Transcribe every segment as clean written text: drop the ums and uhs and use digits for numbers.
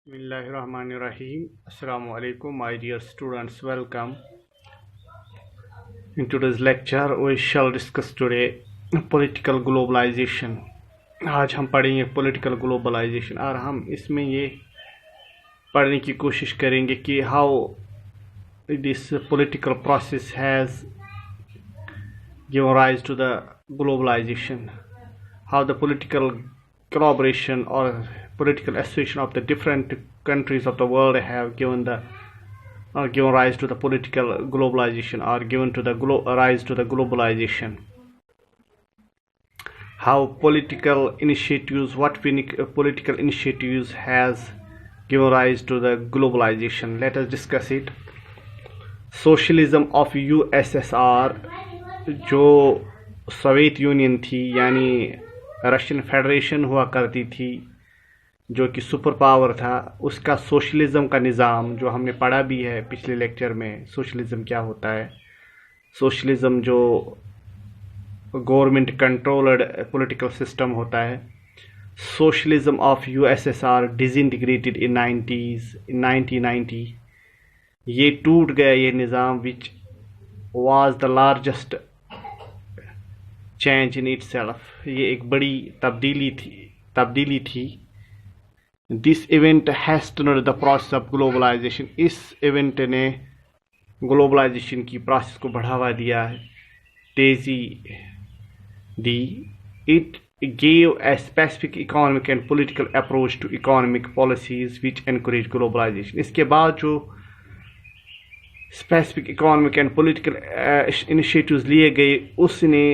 Bismillahirrahmanirrahim. Assalamu alaikum, my dear students. Welcome. In today's lecture, we shall discuss today political globalization. आज हम पढ़ेंगे political globalization और हम इसमें ये पढ़ने की कोशिश करेंगे कि how this political process has given rise to the globalization, how the political collaboration or political association of the different countries of the world have given rise to the political globalization or given to the rise to the globalization. How political initiatives, political initiatives has given rise to the globalization. Let us discuss it. Socialism of USSR, जो Soviet union थी यानी Russian federation हुआ करती थी, जो कि super power था, उसका सोशलिज्म का निज़ाम जो हमने पढ़ा भी है पिछले लेक्चर में। सोशलिज्म क्या होता है? सोशलिज्म जो गवर्नमेंट कंट्रोल्ड पॉलिटिकल सिस्टम होता है। Socialism of USSR disintegrated in 1990। ये टूट गया ये निज़ाम, which was the largest change in itself. ये एक बड़ी तब्दीली थी। This event has turned the process of globalization. इस इवेंट ने ग्लोबलाइजेशन की प्रोसेस को बढ़ावा दिया है, तेजी दी। It gave a specific economic and political approach to economic policies which encourage globalization. इसके बाद जो specific economic and political initiatives लिए गए, उसने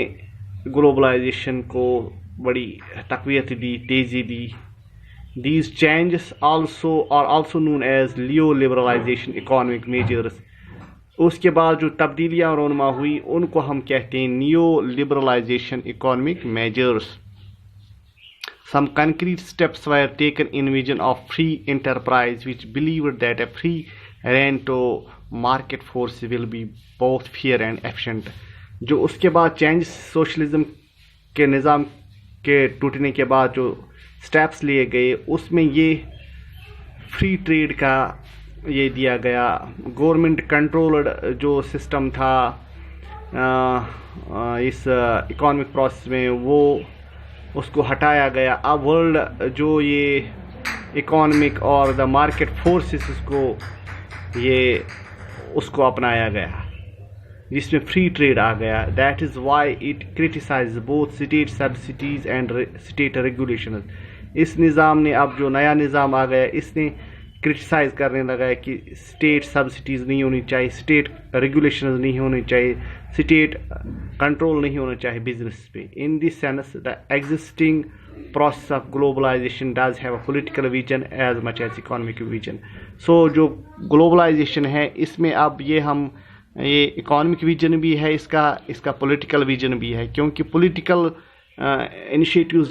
ग्लोबलाइजेशन को बड़ी तक़वियत दी, तेज़ी दी। These changes are also known as neoliberalization economic measures. उसके बाद जो तब्दीलियाँ रोनमा हुई, उनको हम कहते हैं neoliberalization economic measures. Some concrete steps were taken in vision of free enterprise, which believed that a free rent market force will be both fair and efficient. जो उसके बाद चेंज सोशलिज्म के निज़ाम के टूटने के बाद जो स्टेप्स लिए गए, उसमें ये फ्री ट्रेड का ये दिया गया। गवर्नमेंट कंट्रोल्ड जो सिस्टम था इस इकोनॉमिक प्रोसेस में, वो उसको हटाया गया। अब वर्ल्ड जो ये इकोनॉमिक और द मार्केट फोर्सेस उसको अपनाया गया, जिसमें फ्री ट्रेड आ गया। That is why it criticise both state subsidies and state regulation. इस निज़ाम ने, अब जो नया निज़ाम आ गया, इसने क्रिटिसाइज करने लगा है कि स्टेट सब्सिडीज़ नहीं होनी चाहिए, स्टेट रेगुलेशन नहीं होनी चाहिए, स्टेट कंट्रोल नहीं होना चाहिए बिजनेस पे। In this sense the existing process of globalization does have a political vision as much as economic vision. So जो ग्लोबलाइजेशन है, इसमें अब ये इकोनॉमिक विजन भी है, इसका पॉलिटिकल विजन भी है, क्योंकि पॉलिटिकल इनिशिएटिव्स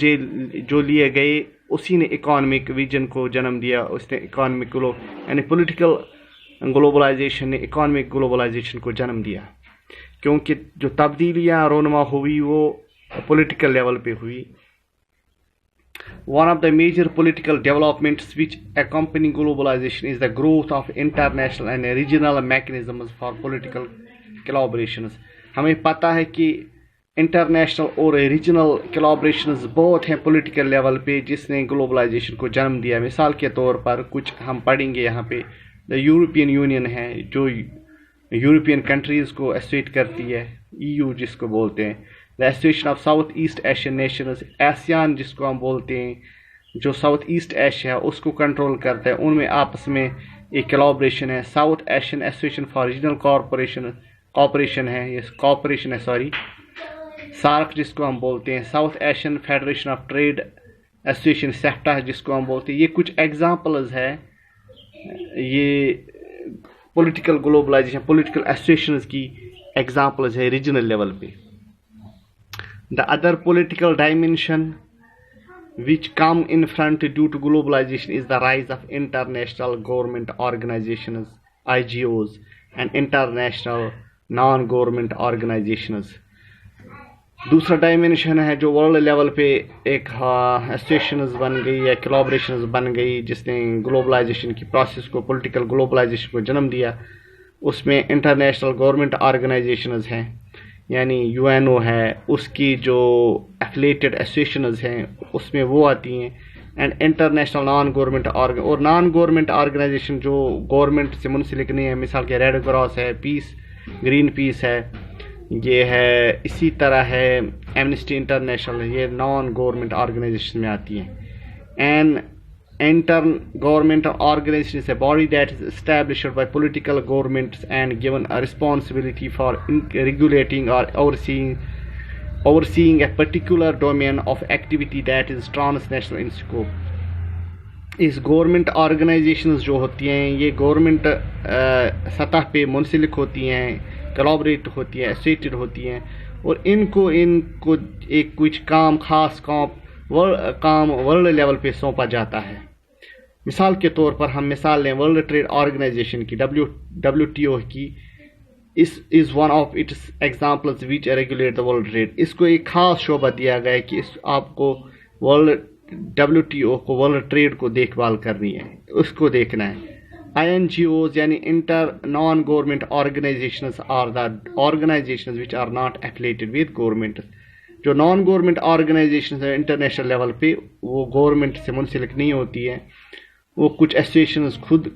जो लिए गए, उसी ने इकोनॉमिक विजन को जन्म दिया। उसने इकोनॉमिक यानी पॉलिटिकल ग्लोबलाइजेशन ने इकोनॉमिक ग्लोबलाइजेशन को जन्म दिया, क्योंकि जो तब्दीलियाँ रोनमा हुई वो पॉलिटिकल लेवल पे हुई। One of the major political developments which accompany globalization is the growth of international and regional mechanisms for political collaborations. हमें पता है कि इंटरनेशनल और रीजनल कोलैबोरेशंस बहुत हैं पॉलिटिकल लेवल पे, जिसने ग्लोबलाइजेशन को जन्म दिया। मिसाल के तौर पर कुछ हम पढ़ेंगे यहाँ पे। द यूरोपियन यूनियन है, जो यूरोपियन कंट्रीज़ को एसोसिएट करती है, EU जिसको बोलते हैं। The association of south east Asian Nations, ASEAN जिसको हम बोलते हैं, जो साउथ ईस्ट एशिया है उसको कंट्रोल करता है। उनमें आपस में एक कोलैबोरेशन है। South Asian Association for Regional Cooperation है, ये कॉपरेशन है, सॉरी, सार्क जिसको हम बोलते हैं। South Asian Federation of Trade Association, SAFTA जिसको हम बोलते हैं। ये कुछ एग्जांपल्स है, ये पॉलिटिकल ग्लोबलाइजेशन, पॉलिटिकल एसोसिएशंस की एग्जांपल्स है रीजनल लेवल पे। The other political dimension which come in front due to globalization is the rise of international government organizations, IGOs, and international non-government organizations. दूसरा dimension है जो world level पे एक associations बन गई या कोलैबोरेशंस बन गई जिसने ग्लोबलाइजेशन की प्रोसेस को, पॉलिटिकल ग्लोबलाइजेशन को जन्म दिया। उसमें इंटरनेशनल गवर्नमेंट ऑर्गेनाइजेशंस हैं, यानी यूएनओ है, उसकी जो एफिलिएटेड एसोसिएशंस हैं उसमें वो आती हैं, and international non government organisation जो गवर्नमेंट से मुंसलिक नहीं है, मिसाल के रेड क्रॉस है, ग्रीन पीस है, ये है, इसी तरह है एमनेस्टी इंटरनेशनल, ये नॉन गवर्नमेंट ऑर्गेनाइजेशन में आती हैं। And intergovernmental organization is a body that is established by political governments and given a responsibility for regulating or overseeing a particular domain of activity that is transnational in scope. इस government organisations जो होती हैं ये government सतह पे मुंसलिक होती हैं, collaborate होती हैं, एसोसिएटेड होती हैं, और इनको एक कुछ खास काम वर्ल्ड लेवल पे सौंपा जाता है। मिसाल के तौर पर हम मिसाल लें वर्ल्ड ट्रेड ऑर्गेनाइजेशन की, WTO की, is one of its examples which regulate the world trade. इसको एक खास शोबा दिया गया है कि आपको WTO को वर्ल्ड ट्रेड को देखभाल करनी है, उसको देखना है। INGOs यानी non government organisations are the organisations which are not affiliated with government. जो नॉन गवर्नमेंट ऑर्गेनाइजेशंस है इंटरनेशनल लेवल पे वो गवर्नमेंट से मुंसलिक नहीं होती है, वो कुछ एसोसिएशंस खुद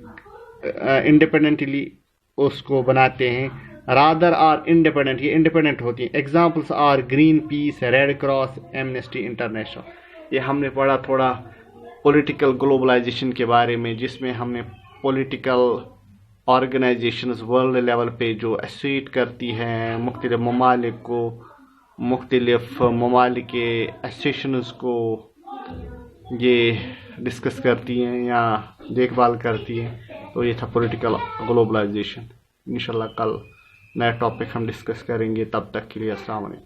इंडिपेंडेंटली उसको बनाते हैं, रादर आर इंडिपेंडेंट, ये इंडिपेंडेंट होती हैं। Examples are Greenpeace, Red Cross, Amnesty International. ये हमने पढ़ा थोड़ा पॉलिटिकल ग्लोबलाइजेशन के बारे में, जिसमें हमने पॉलिटिकल ऑर्गेनाइजेशंस वर्ल्ड लेवल पे जो एसोसिएट करती हैं मुख्तलिफ ममालिक को, मुख्तलिफ ममालिक के एसोसिएशंस को ये डिस्कस करती हैं या देखभाल करती हैं। तो ये था पॉलिटिकल ग्लोबलाइजेशन। इंशाल्लाह कल नया टॉपिक हम डिस्कस करेंगे, तब तक के लिए अस्सलाम वालेकुम।